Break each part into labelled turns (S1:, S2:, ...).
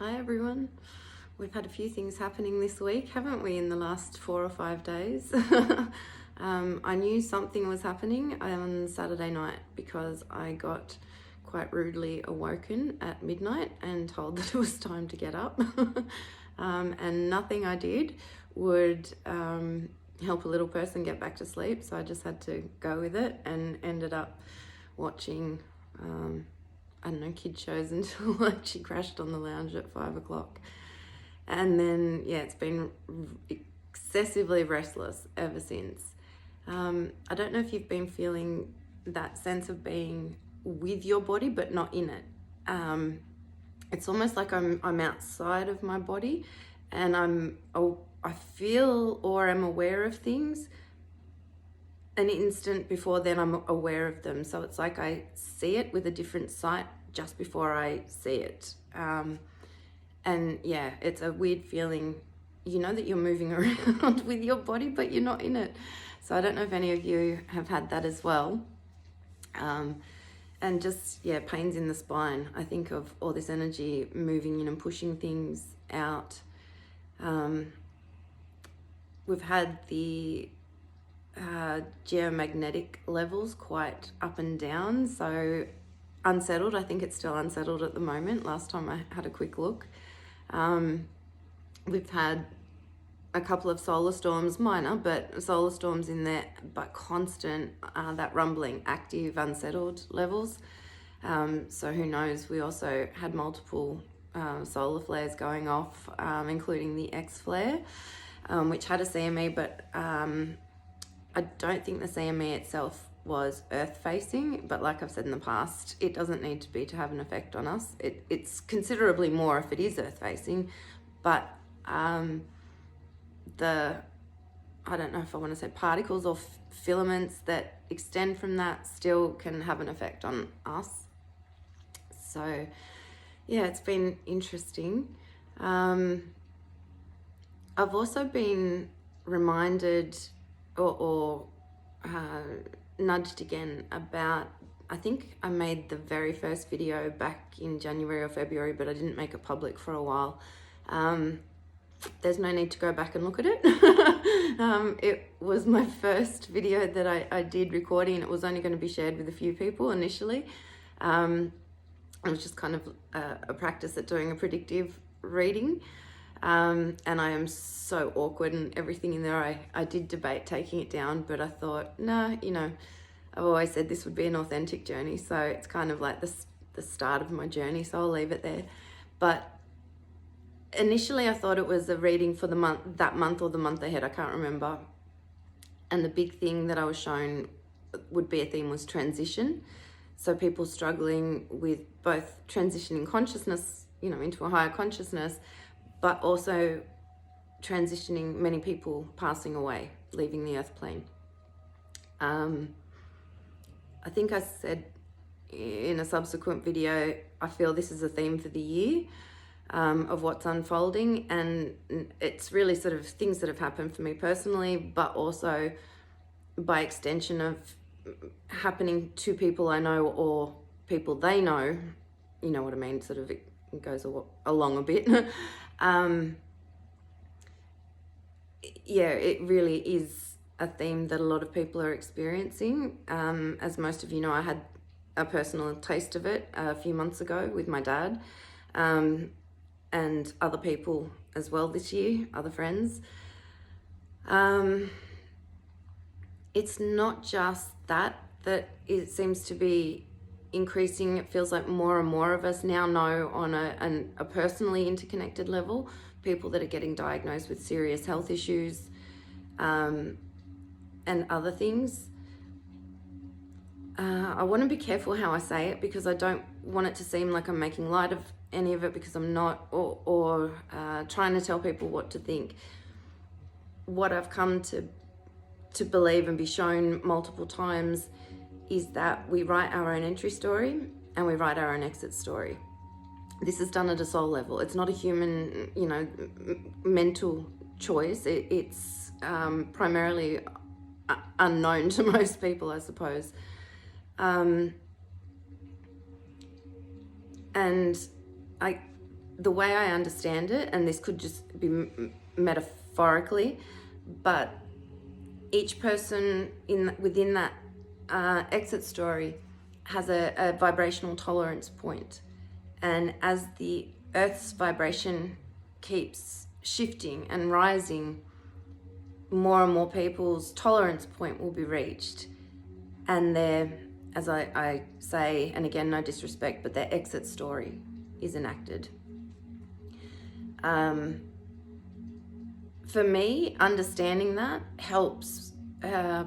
S1: Hi everyone. We've had a few things happening this week, haven't we, in the last 4 or 5 days? I knew something was happening on Saturday night because I got quite rudely awoken at midnight and told that it was time to get up. And nothing I did would help a little person get back to sleep, so I just had to go with it and ended up watching I don't know, kid shows until I actually crashed on the lounge at 5 o'clock. And then, yeah, it's been excessively restless ever since. I don't know if you've been feeling that sense of being with your body, but not in it. It's almost like I'm outside of my body and I feel or am aware of things an instant before then I'm aware of them. So it's like I see it with a different sight just before I see it. And yeah, it's a weird feeling. You know that you're moving around with your body, but you're not in it. So I don't know if any of you have had that as well. And just, yeah, pains in the spine. I think of all this energy moving in and pushing things out. We've had the geomagnetic levels quite up and down, so unsettled. I think it's still unsettled at the moment. Last time I had a quick look. We've had a couple of solar storms, minor, but solar storms in there, but constant, that rumbling, active, unsettled levels. So who knows? We also had multiple solar flares going off, including the X flare, which had a CME, but I don't think the CME itself was earth facing, but like I've said in the past, it doesn't need to be to have an effect on us. It's considerably more if it is earth facing, but I don't know if I want to say particles or filaments that extend from that still can have an effect on us. So yeah, it's been interesting. I've also been reminded or nudged again about, I think I made the very first video back in January or February, but I didn't make it public for a while. There's no need to go back and look at it. It was my first video that I did recording, and it was only going to be shared with a few people initially. It was just kind of a practice at doing a predictive reading. And I am so awkward and everything in there. I did debate taking it down, but I thought, nah, you know, I've always said this would be an authentic journey. So it's kind of like the start of my journey. So I'll leave it there. But initially I thought it was a reading for that month or the month ahead. I can't remember. And the big thing that I was shown would be a theme was transition. So people struggling with both transitioning consciousness, you know, into a higher consciousness, but also transitioning, many people passing away, leaving the earth plane. I think I said in a subsequent video, I feel this is a theme for the year of what's unfolding, and it's really sort of things that have happened for me personally, but also by extension of happening to people I know or people they know, you know what I mean, sort of it goes along a bit. Yeah, it really is a theme that a lot of people are experiencing. As most of you know, I had a personal taste of it a few months ago with my dad, and other people as well this year, other friends. It's not just that it seems to be increasing. It feels like more and more of us now know on a personally interconnected level, people that are getting diagnosed with serious health issues and other things. I want to be careful how I say it because I don't want it to seem like I'm making light of any of it, because I'm not, or trying to tell people what to think. What I've come to believe and be shown multiple times is that we write our own entry story and we write our own exit story. This is done at a soul level. It's not a human, you know, mental choice. It's primarily unknown to most people, I suppose. And the way I understand it, and this could just be metaphorically, but each person within that exit story has a vibrational tolerance point. And as the Earth's vibration keeps shifting and rising, more and more people's tolerance point will be reached. And their, as I say, and again, no disrespect, but their exit story is enacted. For me, understanding that helps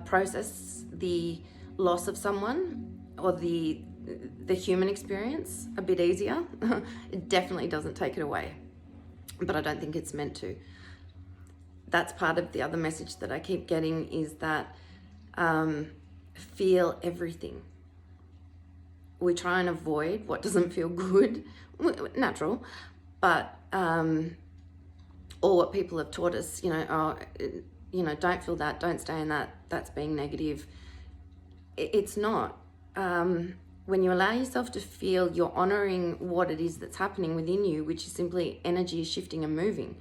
S1: process the loss of someone or the human experience a bit easier. It definitely doesn't take it away, but I don't think it's meant to. That's part of the other message that I keep getting, is that feel everything. We try and avoid what doesn't feel good, natural, but or what people have taught us, don't feel that, don't stay in that, that's being negative. It's not. When you allow yourself to feel, you're honoring what it is that's happening within you, which is simply energy shifting and moving.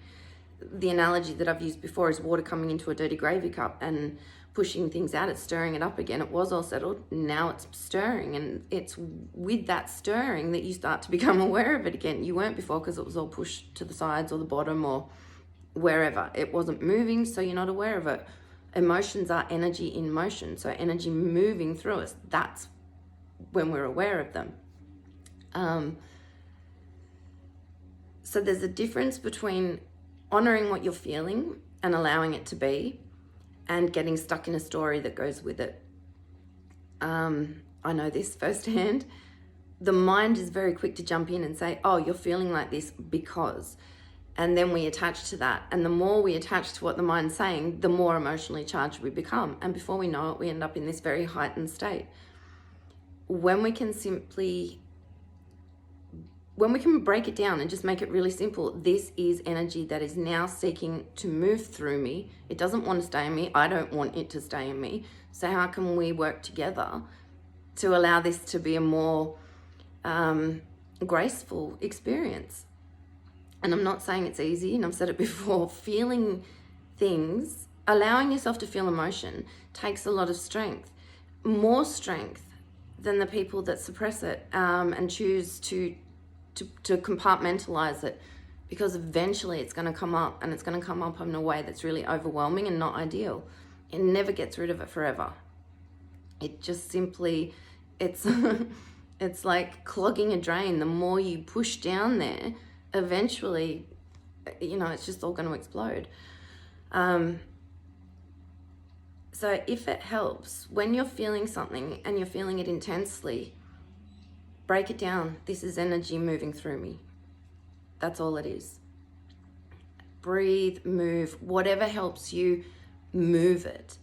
S1: The analogy that I've used before is water coming into a dirty gravy cup and pushing things out. It's stirring it up again. It was all settled, now it's stirring, and it's with that stirring that you start to become aware of it again. You weren't before because it was all pushed to the sides or the bottom or wherever. It wasn't moving, so you're not aware of it. Emotions are energy in motion, so energy moving through us. That's when we're aware of them. So there's a difference between honoring what you're feeling and allowing it to be, and getting stuck in a story that goes with it. I know this firsthand. The mind is very quick to jump in and say, oh, you're feeling like this because, and then we attach to that. And the more we attach to what the mind's saying, the more emotionally charged we become. And before we know it, we end up in this very heightened state. When we can break it down and just make it really simple, this is energy that is now seeking to move through me. It doesn't want to stay in me. I don't want it to stay in me. So how can we work together to allow this to be a more graceful experience? And I'm not saying it's easy, and I've said it before, feeling things, allowing yourself to feel emotion takes a lot of strength, more strength than the people that suppress it and choose to compartmentalize it, because eventually it's going to come up, and it's going to come up in a way that's really overwhelming and not ideal. It never gets rid of it forever. It just simply, it's it's like clogging a drain. The more you push down there, eventually, it's just all going to explode. So if it helps, when you're feeling something and you're feeling it intensely, break it down. This is energy moving through me. That's all it is. Breathe, move, whatever helps you move it.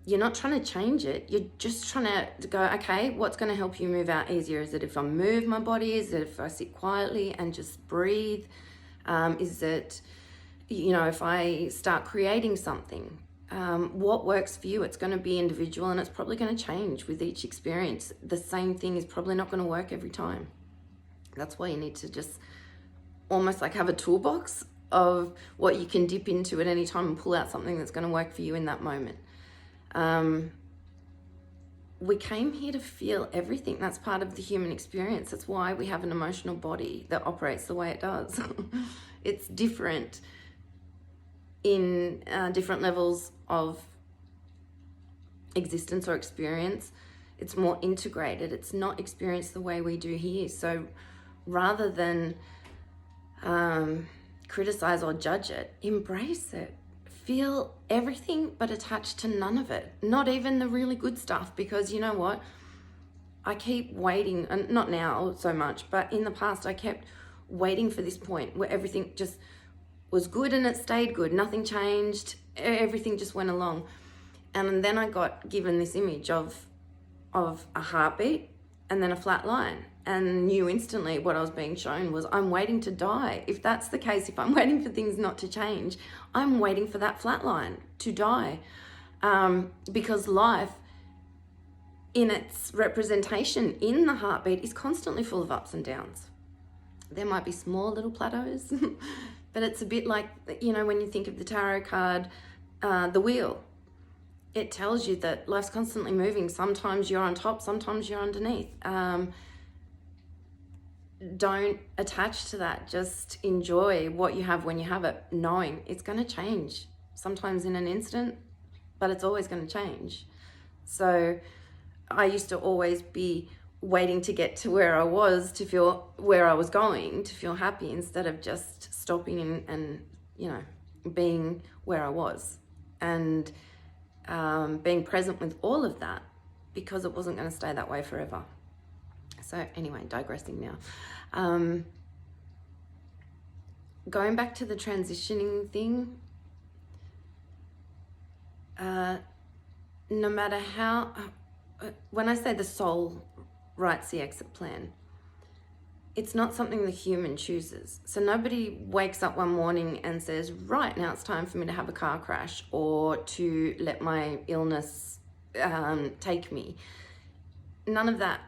S1: You're not trying to change it. You're just trying to go, okay, what's going to help you move out easier? Is it if I move my body? Is it if I sit quietly and just breathe? Is it, if I start creating something? What works for you? It's going to be individual, and it's probably going to change with each experience. The same thing is probably not going to work every time. That's why you need to just almost like have a toolbox of what you can dip into at any time and pull out something that's going to work for you in that moment. We came here to feel everything. That's part of the human experience. That's why we have an emotional body that operates the way it does. It's different in different levels of existence or experience. It's more integrated. It's not experienced the way we do here. So rather than criticize or judge it, embrace it. Feel everything, but attached to none of it. Not even the really good stuff, because you know what? I keep waiting, and not now so much, but in the past I kept waiting for this point where everything just was good and it stayed good. Nothing changed. Everything just went along. And then I got given this image of a heartbeat and then a flat line, and knew instantly what I was being shown was I'm waiting to die. If that's the case, if I'm waiting for things not to change, I'm waiting for that flat line to die. Because life in its representation in the heartbeat is constantly full of ups and downs. There might be small little plateaus, but it's a bit like, you know, when you think of the tarot card, the wheel. It tells you that life's constantly moving. Sometimes you're on top, sometimes you're underneath. Don't attach to that. Just enjoy what you have when you have it, knowing it's going to change. Sometimes in an instant, but it's always going to change. So I used to always be waiting to get to where I was to feel where I was going, to feel happy, instead of just stopping and you know, being where I was, and being present with all of that, because it wasn't going to stay that way forever. So anyway, digressing now. Going back to the transitioning thing, no matter how, when I say the soul writes the exit plan, it's not something the human chooses. So nobody wakes up one morning and says, right, now it's time for me to have a car crash or to let my illness take me. None of that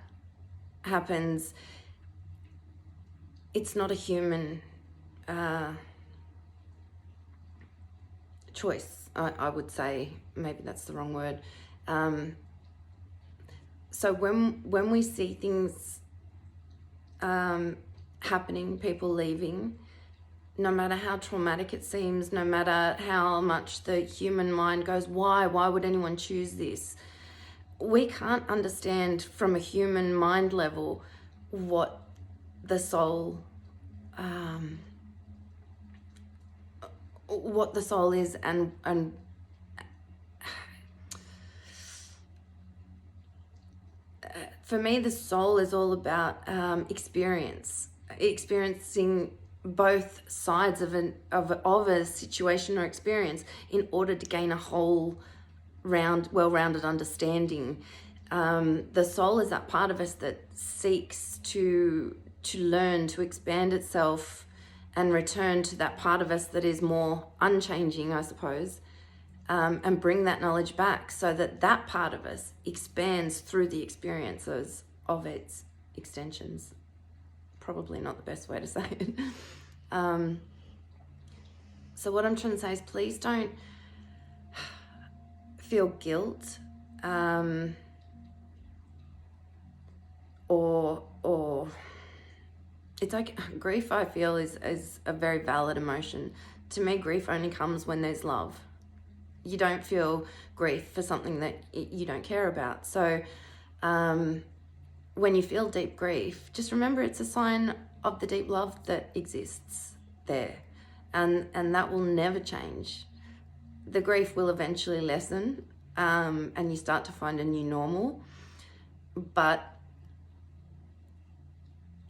S1: happens. It's not a human choice, I would say. Maybe that's the wrong word. So when we see things happening, people leaving, no matter how traumatic it seems, no matter how much the human mind goes, why would anyone choose this? We can't understand from a human mind level what the soul is, and for me, the soul is all about experiencing both sides of a situation or experience in order to gain a whole well-rounded understanding. The soul is that part of us that seeks to learn, to expand itself, and return to that part of us that is more unchanging, I suppose. And bring that knowledge back so that that part of us expands through the experiences of its extensions. Probably not the best way to say it. So what I'm trying to say is, please don't feel guilt or it's okay. Grief, I feel, is a very valid emotion. To me, grief only comes when there's love. You don't feel grief for something that you don't care about. So when you feel deep grief, just remember it's a sign of the deep love that exists there. And that will never change. The grief will eventually lessen, and you start to find a new normal. But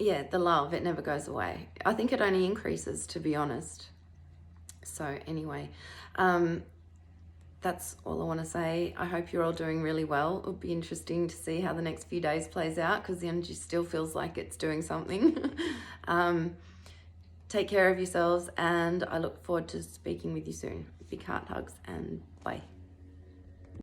S1: yeah, the love, it never goes away. I think it only increases, to be honest. So anyway, that's all I want to say. I hope you're all doing really well. It'll be interesting to see how the next few days plays out, because the energy still feels like it's doing something. Take care of yourselves, and I look forward to speaking with you soon. Big heart hugs, and bye.